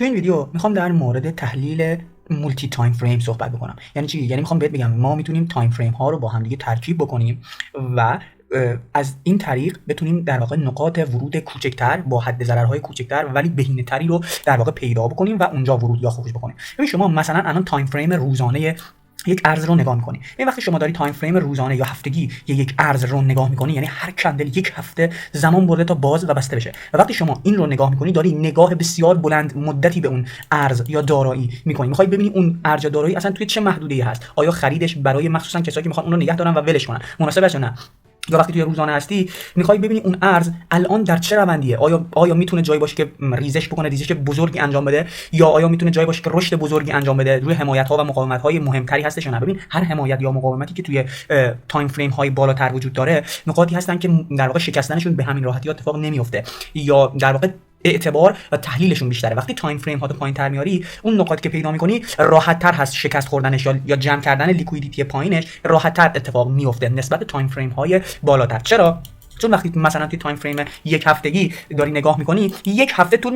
تو این ویدیو میخوام در مورد تحلیل مولتی تایم فریم صحبت بکنم. یعنی چی؟ یعنی میخوام بهت بگم ما میتونیم تایم فریم ها رو با هم دیگه ترکیب بکنیم و از این طریق بتونیم در واقع نقاط ورود کوچکتر با حد ضررهای کوچکتر ولی بهینه‌تری رو در واقع پیدا بکنیم و اونجا ورود یا خروج بکنیم. ببین شما مثلا الان تایم فریم روزانه یک ارز رو نگاه می‌کنی. این وقتی شما داری تایم فریم روزانه یا هفتگی یک ارز رو نگاه می‌کنی، یعنی هر کندل یک هفته زمان برده تا باز و بسته بشه. و وقتی شما این رو نگاه می‌کنی داری نگاه بسیار بلند مدتی به اون ارز یا دارایی می‌کنی. می‌خوای ببینی اون ارز یا دارایی اصلا توی چه محدوده‌ای هست. آیا خریدش برای مخصوصا کسایی که می‌خوان اون رو نگه دارن و ولش کنن مناسبه یا نه؟ یا وقتی توی روزانه هستی میخوای ببینی اون ارز الان در چه روندیه، آیا میتونه جایی باشه که ریزش بکنه، ریزش بزرگی انجام بده، یا آیا میتونه جایی باشه که رشد بزرگی انجام بده، روی حمایت ها و مقاومت های مهمتری هستش یا نه. ببین هر حمایت یا مقاومتی که توی تایم فریم های بالاتر وجود داره نقاطی هستن که در واقع شکستنشون به همین راحتی اتفاق نمیفته یا در واقع اعتبار و تحلیلشون بیشتره. وقتی تایم فریم ها رو پایین‌تر میاری اون نقاطی که پیدا می‌کنی راحت‌تر هست شکست خوردنش یا جمع کردن لیکویدیتی پایینش راحت‌تر اتفاق میفته نسبت به تایم فریم های بالاتر. چرا؟ چون وقتی مثلا توی تایم فریم یک هفتگی داری نگاه می‌کنی یک هفته طول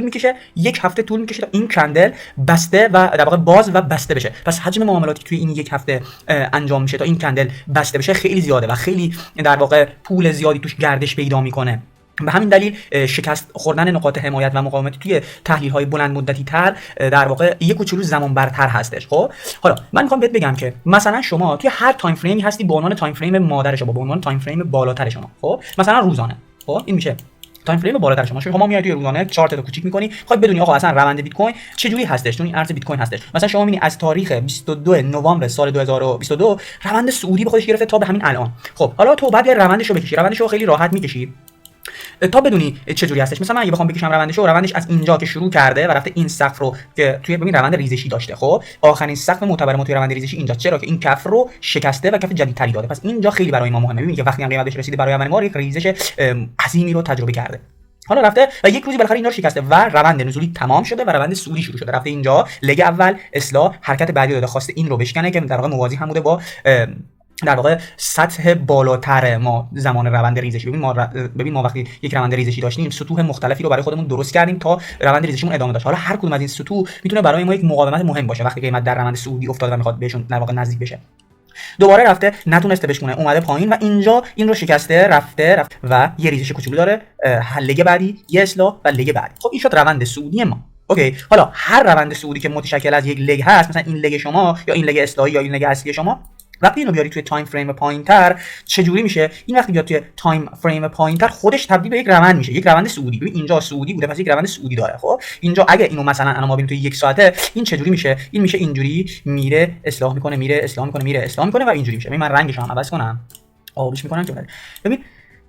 می‌کشه تا این کندل بسته و در واقع باز و بسته بشه. پس حجم معاملاتی که توی این یک هفته انجام میشه تا این کندل بسته بشه خیلی زیاده و خیلی در واقع پول زیادی توش گردش پیدا می‌کنه. به همین دلیل شکست خوردن نقاط حمایت و مقاومت توی تحلیل های بلند مدتی تر در واقع یک کوچولو زمان برتر هستش. خب حالا من میخوام بهت بگم که مثلا شما توی هر تایم فریمی هستی به عنوان تایم فریم مادر شما، به عنوان تایم فریم بالاتر شما. خب مثلا روزانه، خب این میشه تایم فریم بالاتر شما میای توی روزانه چارت رو کوچیک می‌کنی، خواهی بدونی آقا اصلا روند بیت کوین چه جوری هستش، چون این ارز بیت کوین هستش. مثلا شما می‌بینی از تاریخ 22 نوامبر سال 2022 روند سعودی به خودش گرفته تا به همین الان. خب حالا تو بعد روندش رو بکشی، روندش رو خیلی راحت می‌کشی تا بدونی چه جوری هستش. مثلا من اگه بخوام بکشم روندش از اینجا که شروع کرده و رفته این سقف رو که توی ببین روند ریزشی داشته. خب آخرین سقف معتبر ما توی روند ریزشی اینجا، چرا که این کف رو شکسته و کف جدیدتری داده. پس اینجا خیلی برای ما مهمه. ببین که وقتی هم قیمتش رسیده برای اولین بار یک ریزش عظیمی رو تجربه کرده. حالا رفته و یک روزی بالاخره اینا رو شکسته و روند نزولی تمام شده و روند صعودی شروع شده. رفته اینجا لگ اول اصلاح حرکت بعدی داده، خواسته این رو بشکنه که در واقع موازی هم بوده با در واقع سطح بالاتر ما زمان روند ریزشی. ببین ما وقتی یک روند ریزشی داشتیم سطوح مختلفی رو برای خودمون درست کردیم تا روند ریزشیمون ادامه داشت. حالا هر کدوم از این سطوح میتونه برای ما یک مقاومت مهم باشه وقتی قیمت در روند صعودی افتاده و میخواد بهشون در واقع نزدیک بشه. دوباره رفته نتونسته بشونه، اومده پایین و اینجا این رو شکسته، رفته و یه ریزش کوچولو داره، لگ بعدی، یه اصلاح و لگ بعدی. خب این شد روند صعودی ما. اوکی، حالا هر روند صعودی که متشکل از یک لگ هست، مثلا این لگ شما یا این لگ اصلاحی یا این لگ اصلی شما، وقتی اینو بیاری توی تایم فریم پایینتر چه جوری میشه؟ این وقتی بیاد توی تایم فریم پایینتر خودش تبدیل به یک روند میشه، یک روند صعودی. ببین اینجا صعودی بوده پس یک روند صعودی داره. خب اینجا اگه اینو مثلا انا ما ببینیم توی یک ساعته این چه جوری میشه؟ این میشه اینجوری میره اصلاح میکنه، میره اصلاح میکنه، میره اصلاح میکنه و اینجوری میشه. ببین من رنگش هم عوض کنم، آبیش میکنم که ببین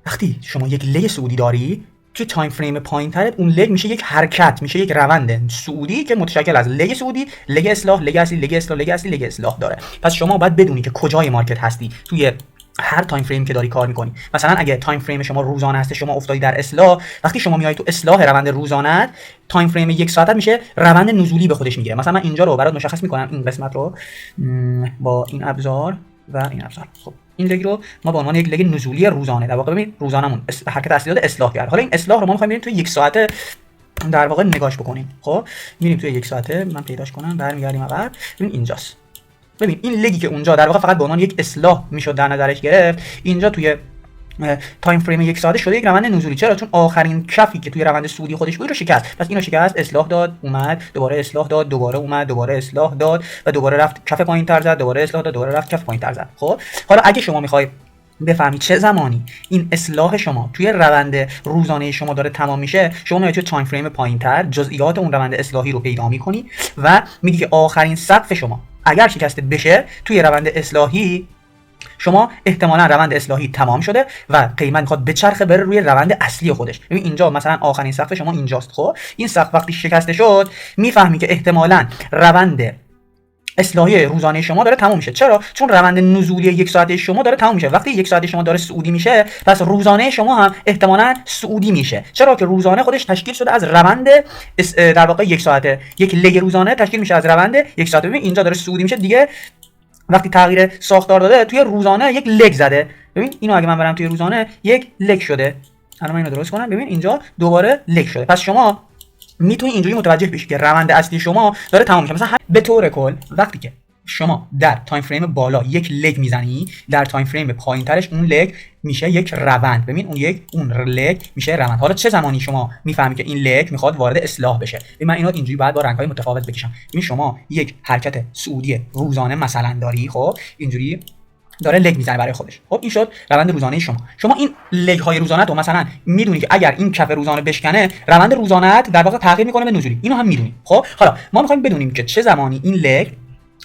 وقتی شما یک لگ صعودی داری توی تایم فریم پایینتر اون لگ میشه یک حرکت، میشه یک روند صعودی که متشکل از لگ صعودی، لگ اصلاح، لگ اصلی، لگ اصلاح، لگ اصلی، لگ اصلاح داره. پس شما باید بدونی که کجای مارکت هستی توی هر تایم فریم که داری کار میکنی. مثلا اگه تایم فریم شما روزانه هست، شما افتادی در اصلاح، وقتی شما میای تو اصلاح روند روزانه، تایم فریم یک ساعته میشه روند نزولی به خودش میگیره. مثلا من اینجا رو برات مشخص میکنم، این قسمت رو با این ابزار و این ابزار. خب این لگ رو ما به عنوان یک لگ نزولی روزانه در واقع ببین روزانمون حرکت اصلی داده اصلاح کرد. حالا این اصلاح رو ما می‌خوایم بریم توی یک ساعته در واقع نگاش بکنیم. خب میریم توی یک ساعته، من پیداش کنم، برمیگردیم عقب. ببین اینجاست. ببین این لگی که اونجا در واقع فقط به عنوان یک اصلاح میشد در نظرش گرفت، اینجا توی تایم فریم یک ساعته شده یک روند نزولی. چرا؟ چون آخرین کفی که توی روند صعودی خودش بود رو شکست. پس اینو شکست، اصلاح داد، اومد، دوباره اصلاح داد، دوباره اومد، دوباره اصلاح داد و دوباره رفت کف پایین‌تر زد، دوباره اصلاح داد، دوباره رفت کف پایین‌تر زد. خب حالا اگه شما می‌خوای بفهمی چه زمانی این اصلاح شما توی روند روزانه شما داره تمام میشه، شما میای توی تایم فریم پایین‌تر جزئیات اون روند اصلاحی رو پیدا می‌کنی و میگی که آخرین سقف شما اگر شکسته بشه توی روند اصلاحی، شما احتمالاً روند اصلاحی تمام شده و قیمت میخواد بچرخه بره روی روند اصلی خودش. ببین اینجا مثلا آخرین سقف شما اینجاست. خب این سقف وقتی شکسته شد میفهمی که احتمالاً روند اصلاحی روزانه شما داره تموم میشه. چرا؟ چون روند نزولی یک ساعته شما داره تموم میشه. وقتی یک ساعته شما داره صعودی میشه، پس روزانه شما هم احتمالاً صعودی میشه. چرا که روزانه خودش تشکیل شده از روند در واقع یک ساعته، یک لگ روزانه تشکیل میشه از روند یک ساعته. ببین اینجا داره صعودی میشه دیگه، وقتی تغییر ساختار داده توی روزانه یک لگ زده. ببین اینو اگه من برم توی روزانه یک لگ شده. الان من اینو درست کنم، ببین اینجا دوباره لگ شده. پس شما میتونی اینجوری متوجه بشی که روند اصلی شما داره تمام میشه. مثلا به طور کل وقتی که شما در تایم فریم بالا یک لگ میزنی، در تایم فریم پایینترش اون لگ میشه یک روند. ببین اون لگ میشه روند. حالا چه زمانی شما میفهمی که این لگ میخواد وارد اصلاح بشه؟ ببین من اینو اینجوری باید با رنگ‌های متفاوت بکشم. ببین شما یک حرکت صعودی روزانه مثلا داری، خب اینجوری داره لگ میزنه برای خودش. خب این شد روند روزانه شما این لگ های روزانه تو مثلا میدونی که اگر این کف روزانه بشکنه، روند روزانه‌ات در واقع تغییر میکنه به نزولی. اینو هم میدونی. خب حالا ما میخوایم بدونیم که چه زمانی این لگ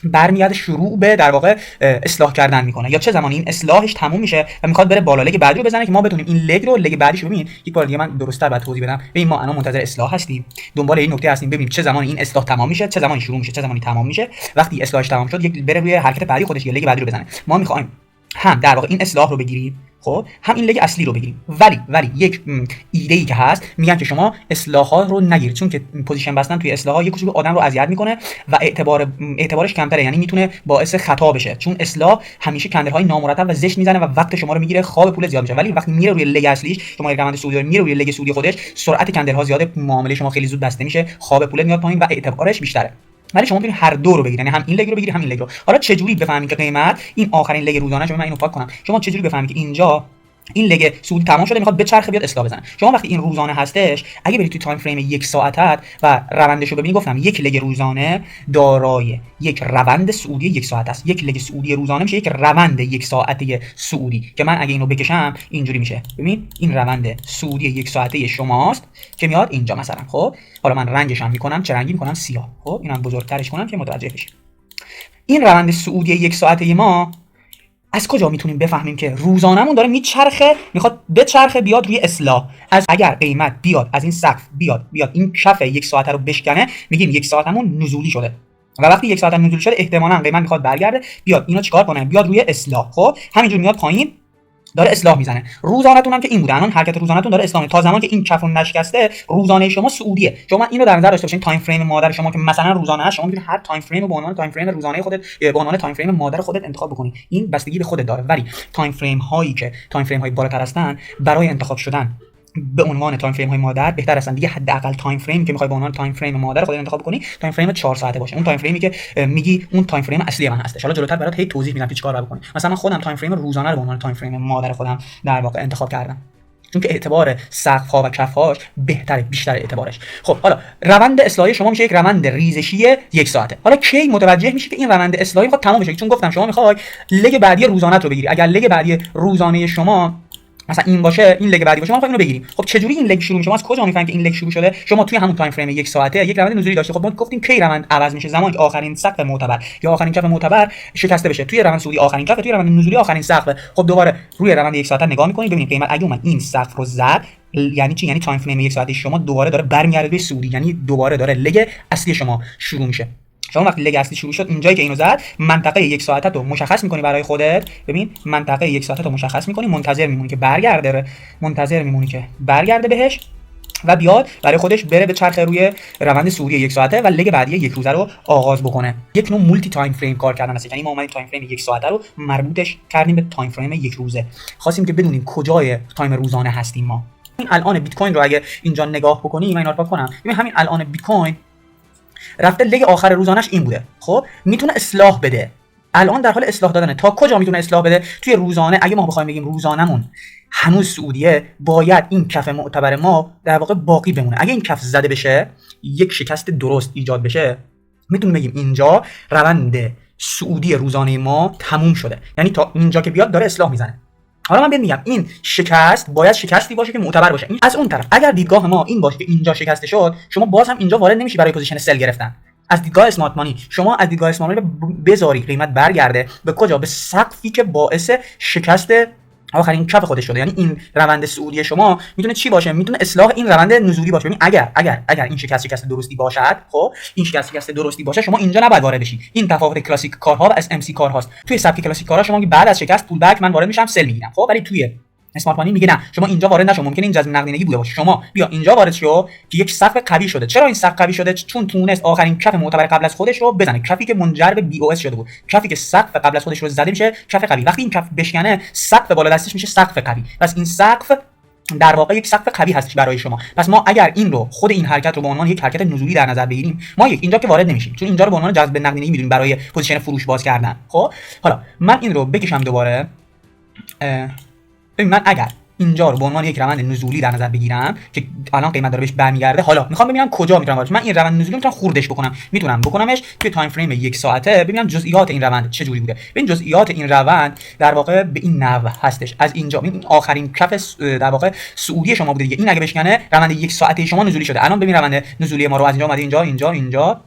برمیاد شروع به در واقع اصلاح کردن میکنه، یا چه زمانی این اصلاحش تموم میشه و میخواد بره بالا لگ بعدی رو بزنه که ما بدونیم این لگ بعدیشو. ببین یک بار دیگه من درست‌تر بعد توضیح بدم. ببین ما الان منتظر اصلاح هستیم، دنبال این نکته هستیم ببینیم چه زمانی این اصلاح تمام میشه، چه زمانی شروع میشه، چه زمانی تمام میشه. وقتی اصلاحش تمام شد یک بره روی حرکت بعدی خودش یا لگ بعدی رو بزنه. ما میخوایم هم در واقع این اصلاح رو بگیریم، خب هم این لگ اصلی رو بگیریم. ولی یک ایده ای که هست میگن که شما اصلاحات رو نگیرید، چون که پوزیشن بستن توی اصلاحات یک کوچولو آدم رو اذیت میکنه و اعتبارش کمتره، یعنی میتونه باعث خطا بشه، چون اصلاح همیشه کندرهای نامرتب و زشت میزنه و وقت شما رو میگیره، خواب پول زیاد میشه. ولی وقتی میره روی لگ اصلیش، شما یک روند سعودی میره روی لگ سعودی خودش، سرعت کندرها زیاده، معامله شما خیلی زود بسته میشه، خواب پول میاد پایین و اعتبارش بیشتره. ولی شما میتونید هر دو رو بگیرید، یعنی هم این لگ رو بگیرید هم این لگ رو. حالا چه جوری بفهمید که قیمت این آخرین لگ روزانه شما، من اینو پاک کنم، شما چه جوری بفهمید که اینجا این لگ سعودی تمام شده میخواد بچرخه بیاد اصلاح بزنه؟ شما وقتی این روزانه هستش، اگه برید توی تایم فریم یک ساعتت و روندش رو ببینید، گفتم یک لگ روزانه دارای یک روند سعودی یک ساعت است. یک لگ سعودی روزانه میشه یک روند یک ساعته سعودی که من اگه اینو بکشم اینجوری میشه. ببین این روند سعودی یک ساعته شماست که میاد اینجا مثلا. خب حالا من رنگش هم میکنم، چه رنگی میکنم؟ سیاه. خب اینم بزرگترش کنم که متوجه بشید. این روند سعودی یک ساعته ما از کجا میتونیم بفهمیم که روزانمون داره میچرخه، میخواد بچرخه بیاد روی اصلاح؟ از اگر قیمت بیاد از این سقف بیاد این کف یک ساعته رو بشکنه، میگیم یک ساعتمون نزولی شده. و وقتی یک ساعت نزولی شده احتمالاً قیمت میخواد برگرده بیاد اینو چیکار کنه؟ بیاد روی اصلاح. خب همینجور میاد پایین داره اصلاح میزنه. روزانه‌تون هم که این بوده، الان حرکت روزانه‌تون داره اصلاح. تا زمانی که این کفون نشکسته روزانه شما سعودیه. شما اینو در نظر داشته باشین، تایم فریم مادر شما که مثلا روزانه است، شما میتونید هر تایم فریم رو به عنوان تایم فریم روزانه خودت به عنوان تایم فریم مادر خودت انتخاب بکنی. این بستگی به خودت داره. ولی تایم فریم هایی که تایم فریم های بالاتر هستن برای انتخاب شدن به عنوان تایم فریم های مادر بهتر هستن دیگه. حداقل تایم فریم که میخوای به عنوان تایم فریم مادر خودت انتخاب کنی تایم فریم 4 ساعته باشه. اون تایم فریمی که میگی اون تایم فریم اصلی من هستش. حالا جلوتر برات هی توضیح میدم که چیکار باید بکنی. مثلا من خودم تایم فریم روزانه رو به عنوان تایم فریم مادر خودم در واقع انتخاب کردم، چون که اعتبار سقف ها و کف هاش بهتره، بیشتر اعتبارش. خب حالا روند اصلاحی شما میشه یک روند ریزشی یک ساعته. حالا کی متوجه میشی که این روند اصلاحی میخواد تمام بشه؟ چون گفتم شما میخوای لگ بعدی روزانه رو بگیری. اگر لگ بعدی روزانه شما مثلا این باشه، این لگ بعدی باشه، ما می‌خوایم اینو بگیریم. خب چه جوری این لگ شروع میشه؟ ما از کجا می‌فهمیم که این لگ شروع شده؟ شما توی همون تایم فریم یک ساعته یک روند نزولی داشتی. خب ما گفتیم کی روند عوض میشه؟ زمانی که آخرین سقف معتبر یا آخرین کف معتبر شکسته بشه. توی روند سعودی آخرین کف، توی روند نزولی آخرین سقف. خب دوباره روی روند یک ساعته نگاه می‌کنید ببینید قیمت اگه اومد این سقف رو زد، یعنی چی؟ یعنی تایم فریم یک ساعته شما دوباره داره برمیگرده به سعودی، یعنی دوباره داره لگ اصلی شما شروع میشه. شما وقتی لگ اصلی شروع شد، اینجایی که اینو زد، منطقه یک ساعته رو مشخص می‌کنی برای خودت. ببین منطقه یک ساعته رو مشخص می‌کنی، منتظر میمونی که برگرده، بهش و بیاد برای خودش بره به چرخ روی روند سعودی یک ساعته و لگ بعدی یک روزه رو آغاز بکنه. یک نوع مولتی تایم فریم کار کردن است. یعنی ما اومدیم تایم فریم یک ساعته رو مربوطش کردیم به تایم فریم یک روزه. خواستیم که بدونیم کجای تایم روزانه هستیم ما. این الان بیت کوین رو اگه اینجا نگاه بکنی، من اینا رو پاک کنم. ببین همین الان بیت کوین رفته لگ آخر روزانش این بوده. خب میتونه اصلاح بده، الان در حال اصلاح دادنه. تا کجا میتونه اصلاح بده؟ توی روزانه اگه ما بخوایم بگیم روزانمون هنوز سعودیه، باید این کف معتبر ما در واقع باقی بمونه. اگه این کف زده بشه، یک شکست درست ایجاد بشه، میتونیم بگیم اینجا روند سعودی روزانه ما تموم شده، یعنی تا اینجا که بیاد داره اصلاح میزنه. حالا من بهت میگم این شکست باید شکستی باشه که معتبر باشه. این از اون طرف اگر دیدگاه ما این باشه که اینجا شکسته شد، شما باز هم اینجا وارد نمیشی برای پوزیشن سل گرفتن. از دیدگاه اسمارت مانی شما از دیدگاه اسمارت مانی بذاری قیمت برگرده به کجا؟ به سقفی که باعث شکست آخرین کف خودش شده. یعنی این روند سعودی شما میتونه چی باشه؟ میتونه اصلاح این روند نزولی باشه. ببین اگر این شکست درستی باشد، خب این شکست درستی باشه، شما اینجا نباید وارد بشی. این تفاوت کلاسیک کارها و اس ام سی کارهاست. توی سبک کلاسیک کارها شما بعد از شکست پول بک من وارد میشم سل میگیرم، خب ولی توی اسمارت مانی میگه نه، شما اینجا وارد نشو، ممکنه این جذب نقدینگی بوده باشه، شما بیا اینجا وارد شو که یک سقف قوی شده. چرا این سقف قوی شده؟ چون تونست آخرین کف معتبر قبل از خودش رو بزنه، کفی که منجر به بی او اس شده بود، کفی که سقف قبل از خودش رو زده میشه کف قوی. وقتی این کف بشکنه، سقف بالا دستش میشه سقف قوی. پس این سقف در واقع یک سقف قوی هستش برای شما. پس ما اگر این رو خود این حرکت رو به عنوان یک حرکت نزولی در نظر بگیریم، ما اینجا که وارد نمیشیم، چون اینجا رو به عنوان جذب نقدینگی میدونیم برای پوزیشن فروش باز کردن. خب حالا من این رو بکشم دوباره. ببین من اگر اینجا رو به عنوان یک روند نزولی در نظر بگیرم که الان قیمت داره بهش برمیگرده، حالا میخوام ببینم کجا میتونم وارد. من این روند نزولی میتونم خوردش بکنم، میتونم بکنمش توی تایم فریم یک ساعته، ببینم جزئیات این روند چه جوری بوده. ببین جزئیات این روند در واقع به این نحو هستش. از اینجا این آخرین کف در واقع صعودی شما بوده دیگه. این اگه بشکنه روند یک ساعته شما نزولی شده. الان ببین روند نزولی ما رو از اینجا اومده اینجا و اینجا.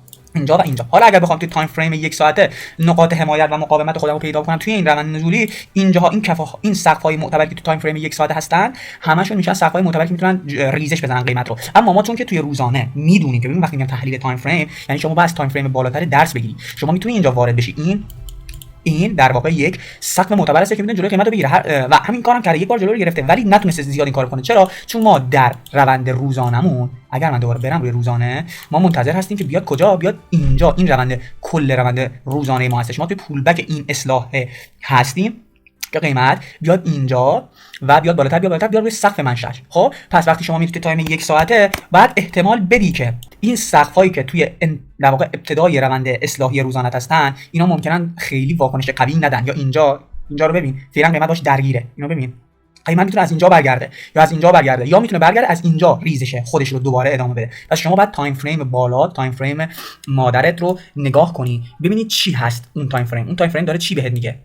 حالا اگر بخوام توی تایم فریم یک ساعته نقاط حمایت و مقاومت خودم رو پیدا کنم توی این روند نزولی، اینجاها این کفا این سقف‌های معتبری که تو تایم فریم یک ساعته هستن، همشون میشن سقف‌های معتبری که میتونن ریزش بزنن قیمت رو. اما ما چون که توی روزانه میدونیم که ببین وقتی میگم تحلیل تایم فریم، یعنی شما باید از تایم فریم بالاتر درس بگیری. شما میتونی اینجا وارد بشی. این در واقع یک سقف معتبر است که میتونه جلوی قیمت رو بگیره و همین کارم کرده، یک بار جلو رو گرفته ولی نتونسته زیاد این کارو کنه. چرا؟ چون ما در روند روزانمون، اگر من دوباره برم روی روزانه، ما منتظر هستیم که بیاد کجا؟ بیاد اینجا. این روند کل روند روزانه ما هستش. ما توی پولبک این اصلاح هستیم که قیمت بیاد اینجا و بیاد بالاتر بیاد روی سقف منشأش. خب پس وقتی شما میتونید تایم یک ساعته، بعد احتمال بدی که این سقفایی که توی در واقع ابتدای روند اصلاحی روزانه هستن، اینا ممکنن خیلی واکنش قوی ندن. یا اینجا رو ببین فعلا قیمت باش درگیره. اینو ببین قیمت میتونه از اینجا برگرده یا از اینجا برگرده، یا میتونه برگرده از اینجا ریزشه خودش رو دوباره ادامه بده. پس شما باید تایم فریم بالا، تایم فریم مادرت رو نگاه کنی، ببینید چی هست اون تایم فریم. اون تایم فریم داره چی بهت میگه.